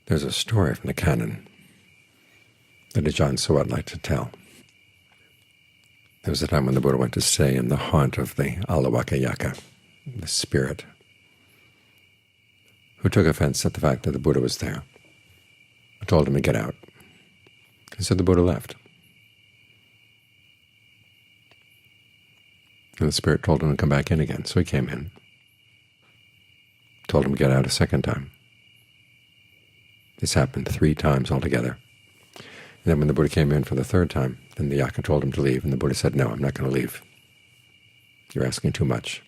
There's a story from the canon that Ajahn Suwat liked to tell. There was a time when the Buddha went to stay in the haunt of the Alawaka Yakkha, the spirit, who took offense at the fact that the Buddha was there. I told him to get out. And so the Buddha left. And the spirit told him to come back in again. So he came in, told him to get out a second time. This happened 3 times altogether. And then when the Buddha came in for the 3rd time, then the Yakkha told him to leave, and the Buddha said, "No, I'm not going to leave. You're asking too much."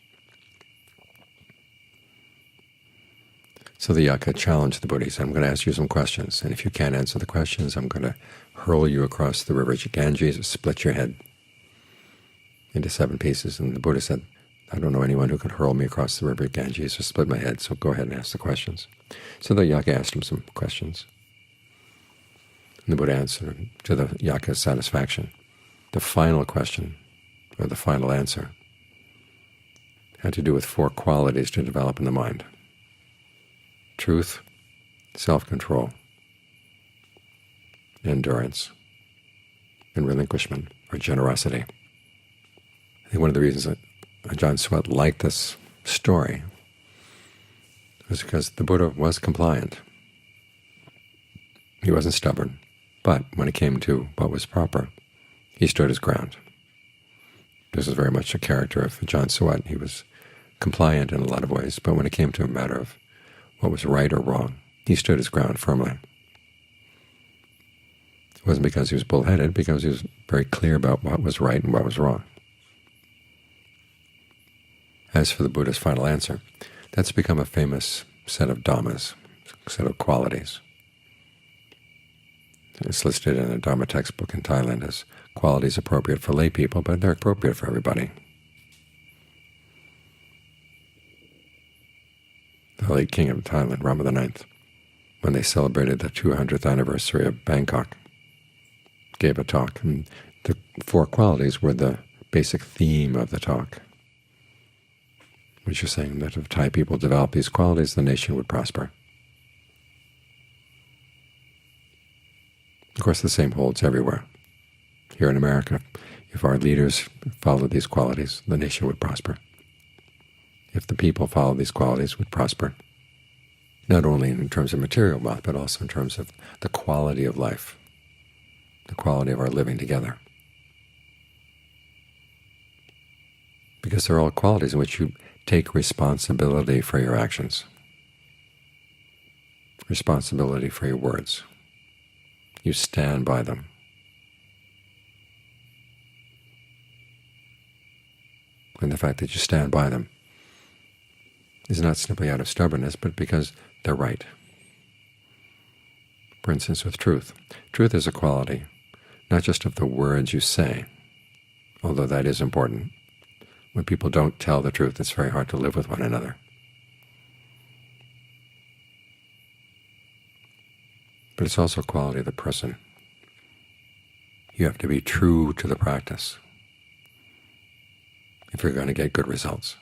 So the Yakkha challenged the Buddha. He said, "I'm going to ask you some questions, and if you can't answer the questions, I'm going to hurl you across the river Ganges, split your head into 7 pieces." And the Buddha said, "I don't know anyone who could hurl me across the river Ganges or split my head, so go ahead and ask the questions." So the Yakkha asked him some questions. And the Buddha answered to the Yakkha's satisfaction. The final question, or the final answer, had to do with 4 qualities to develop in the mind: truth, self-control, endurance, and relinquishment, or generosity. I think one of the reasons that Ajahn Suwat liked this story was because the Buddha was compliant. He wasn't stubborn, but when it came to what was proper, he stood his ground. This is very much a character of Ajahn Suwat. He was compliant in a lot of ways, but when it came to a matter of what was right or wrong, he stood his ground firmly. It wasn't because he was bullheaded, because he was very clear about what was right and what was wrong. As for the Buddha's final answer, that's become a famous set of dhammas, a set of qualities. It's listed in a Dhamma textbook in Thailand as qualities appropriate for lay people, but they're appropriate for everybody. The late king of Thailand, Rama IX, when they celebrated the 200th anniversary of Bangkok, gave a talk, and the 4 qualities were the basic theme of the talk, which is saying that if Thai people develop these qualities, the nation would prosper. Of course, the same holds everywhere. Here in America, if our leaders followed these qualities, the nation would prosper. If the people followed these qualities, would prosper, not only in terms of material wealth, but also in terms of the quality of life, the quality of our living together. Because they're all qualities in which you take responsibility for your actions, responsibility for your words. You stand by them. And the fact that you stand by them is not simply out of stubbornness, but because they're right. For instance, with truth. Truth is a quality, not just of the words you say, although that is important. When people don't tell the truth, it's very hard to live with one another. But it's also a quality of the person. You have to be true to the practice if you're going to get good results.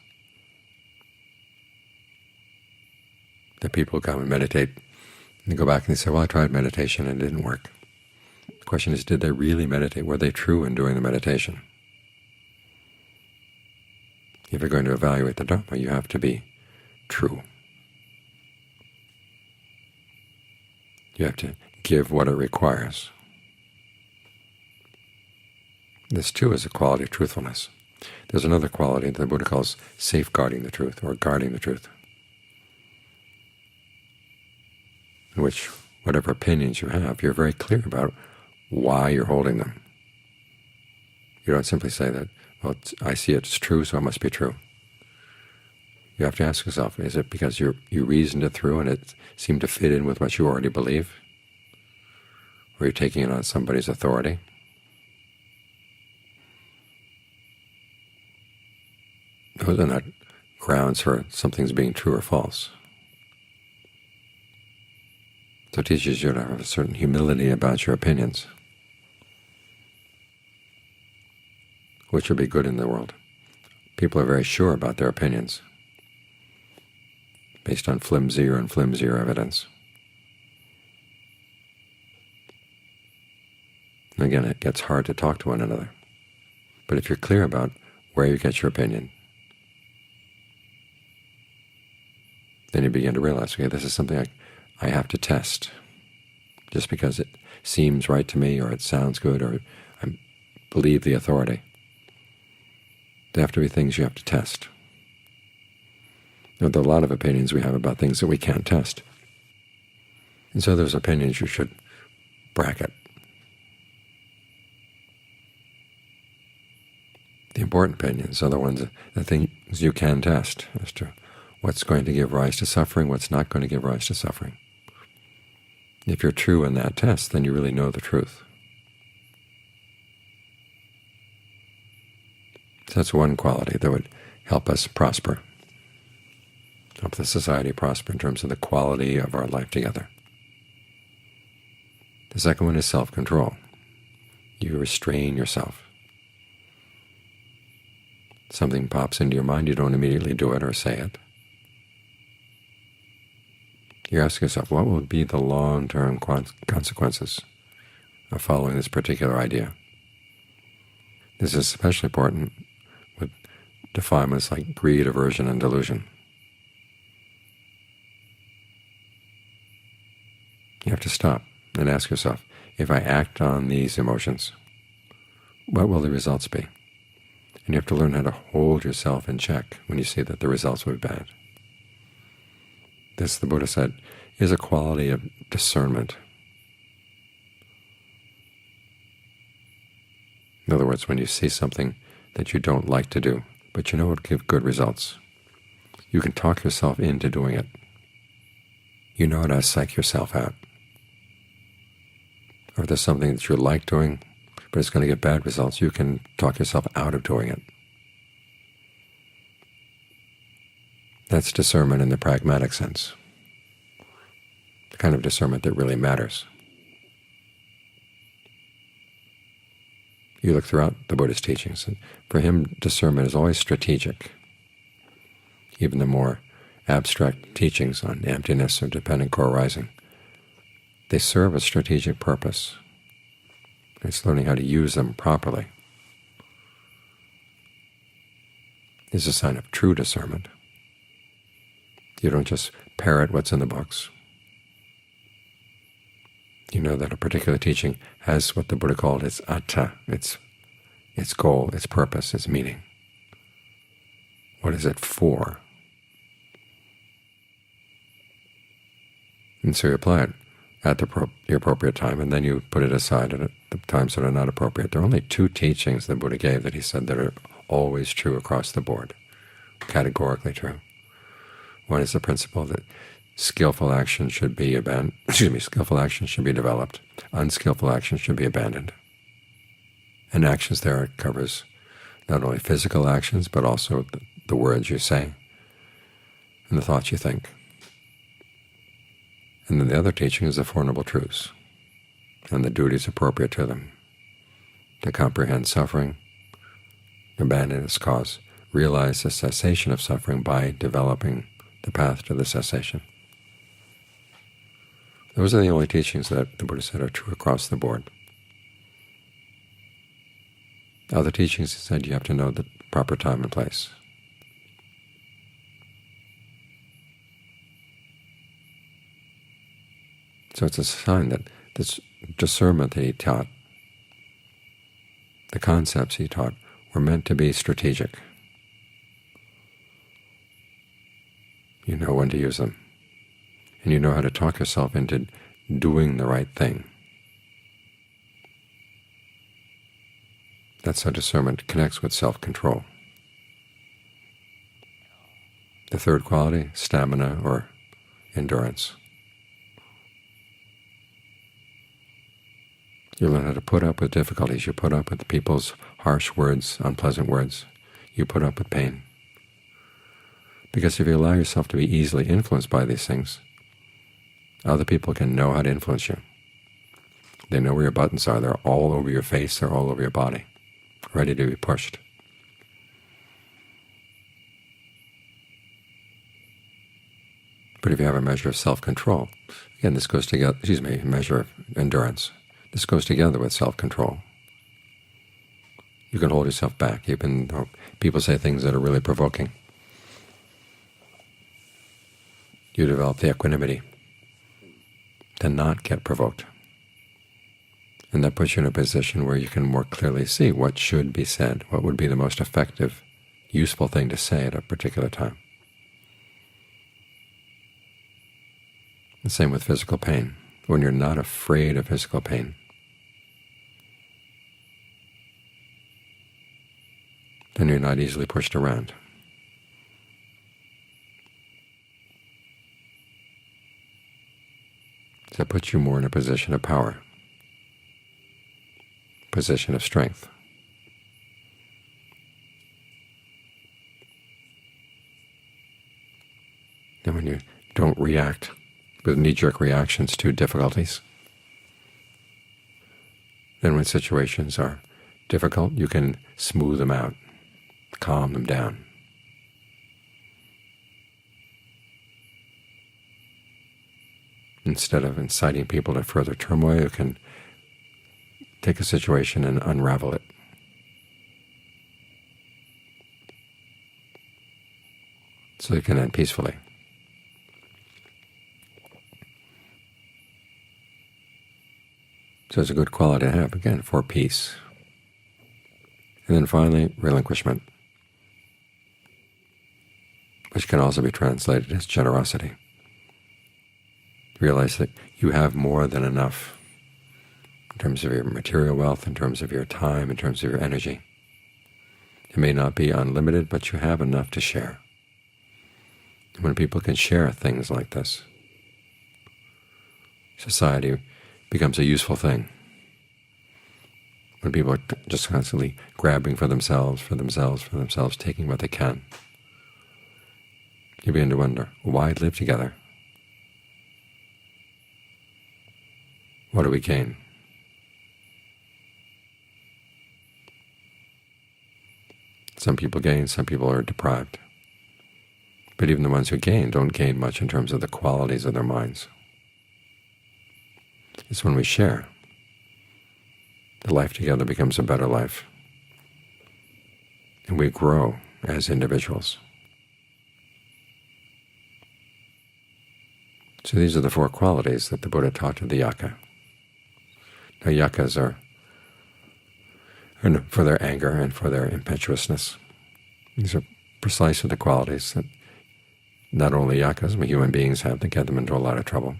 The people come and meditate, and they go back and they say, "Well, I tried meditation and it didn't work." The question is, did they really meditate? Were they true in doing the meditation? If you're going to evaluate the Dhamma, you have to be true. You have to give what it requires. This, too, is a quality of truthfulness. There's another quality that the Buddha calls safeguarding the truth, or guarding the truth, in which whatever opinions you have, you're very clear about why you're holding them. You don't simply say that, "Well, I see it's true, so it must be true." You have to ask yourself, is it because you reasoned it through and it seemed to fit in with what you already believe? Or you're taking it on somebody's authority? Those are not grounds for something's being true or false. So it teaches you to have a certain humility about your opinions, which will be good in the world. People are very sure about their opinions, based on flimsier and flimsier evidence. and again it gets hard to talk to one another. But if you're clear about where you get your opinion, then you begin to realize, okay, this is something I have to test. Just because it seems right to me, or it sounds good, or I believe the authority, there have to be things you have to test. There are a lot of opinions we have about things that we can't test. And so those opinions you should bracket. The important opinions are the ones, the things you can test as to what's going to give rise to suffering, what's not going to give rise to suffering. If you're true in that test, then you really know the truth. So that's one quality that would help us prosper, help the society prosper in terms of the quality of our life together. The second one is self-control. You restrain yourself. Something pops into your mind, you don't immediately do it or say it. You ask yourself, what will be the long-term consequences of following this particular idea? This is especially important with defilements like greed, aversion, and delusion. You have to stop and ask yourself, if I act on these emotions, what will the results be? And you have to learn how to hold yourself in check when you see that the results will be bad. This, the Buddha said, is a quality of discernment. In other words, when you see something that you don't like to do, but you know it will give good results, you can talk yourself into doing it. You know how to psych yourself out. Or if there's something that you like doing, but it's going to get bad results, you can talk yourself out of doing it. That's discernment in the pragmatic sense, the kind of discernment that really matters. You look throughout the Buddha's teachings, and for him discernment is always strategic. Even the more abstract teachings on emptiness or dependent co-arising, they serve a strategic purpose. It's learning how to use them properly. Is a sign of true discernment. You don't just parrot what's in the books. You know that a particular teaching has what the Buddha called its atta, its goal, its purpose, its meaning. What is it for? And so you apply it at the appropriate time, and then you put it aside at the times that are not appropriate. There are only two teachings the Buddha gave that he said that are always true across the board, categorically true. One is the principle that skillful action should be skillful action should be developed, unskillful action should be abandoned. And actions there it covers not only physical actions, but also the words you say and the thoughts you think. And then the other teaching is the Four Noble Truths and the duties appropriate to them: to comprehend suffering, abandon its cause, realize the cessation of suffering by developing the path to the cessation. Those are the only teachings that the Buddha said are true across the board. Other teachings, he said, you have to know the proper time and place. So it's a sign that this discernment that he taught, the concepts he taught, were meant to be strategic. You know when to use them, and you know how to talk yourself into doing the right thing. That's how discernment connects with self-control. The third quality, stamina or endurance. You learn how to put up with difficulties. You put up with people's harsh words, unpleasant words. You put up with pain. Because if you allow yourself to be easily influenced by these things, other people can know how to influence you. They know where your buttons are. They're all over your face. They're all over your body, ready to be pushed. But if you have a measure of self-control, again, this goes together, a measure of endurance. This goes together with self-control. You can hold yourself back, even though people say things that are really provoking. You develop the equanimity to not get provoked. And that puts you in a position where you can more clearly see what should be said, what would be the most effective, useful thing to say at a particular time. The same with physical pain. When you're not afraid of physical pain, then you're not easily pushed around. So it puts you more in a position of power, position of strength. And when you don't react with knee-jerk reactions to difficulties, then when situations are difficult, you can smooth them out, calm them down. Instead of inciting people to further turmoil, you can take a situation and unravel it. So you can end peacefully. So it's a good quality to have, again, for peace. And then finally, relinquishment, which can also be translated as generosity. Realize that you have more than enough in terms of your material wealth, in terms of your time, in terms of your energy. It may not be unlimited, but you have enough to share. And when people can share things like this, society becomes a useful thing. When people are just constantly grabbing for themselves, taking what they can, you begin to wonder, why live together? What do we gain? Some people gain, some people are deprived. But even the ones who gain don't gain much in terms of the qualities of their minds. It's when we share. The life together becomes a better life, and we grow as individuals. So these are the four qualities that the Buddha taught to the Yakkha. Now Yakkhas are for their anger and for their impetuousness. These are precisely the qualities that not only Yakkhas but human beings have that get them into a lot of trouble,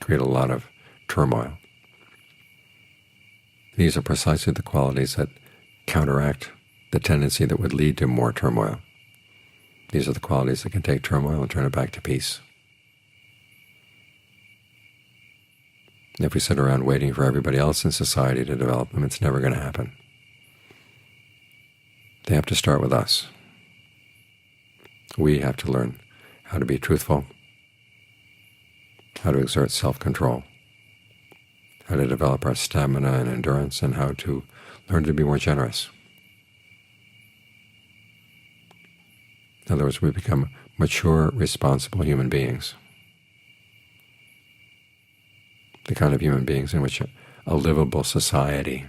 create a lot of turmoil. These are precisely the qualities that counteract the tendency that would lead to more turmoil. These are the qualities that can take turmoil and turn it back to peace. If we sit around waiting for everybody else in society to develop them, it's never going to happen. They have to start with us. We have to learn how to be truthful, how to exert self-control, how to develop our stamina and endurance, and how to learn to be more generous. In other words, we become mature, responsible human beings, the kind of human beings in which a livable society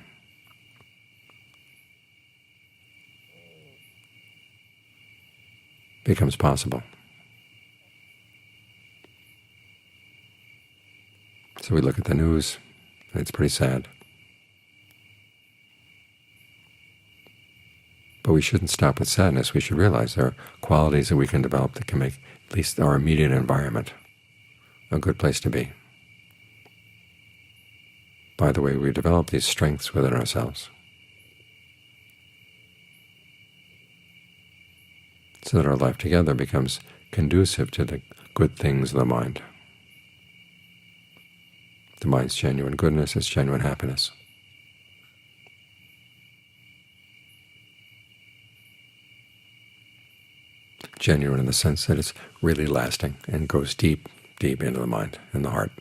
becomes possible. So we look at the news, and it's pretty sad. But we shouldn't stop with sadness. We should realize there are qualities that we can develop that can make at least our immediate environment a good place to be. By the way, we develop these strengths within ourselves so that our life together becomes conducive to the good things of the mind. The mind's genuine goodness is genuine happiness. Genuine in the sense that it's really lasting and goes deep, deep into the mind and the heart.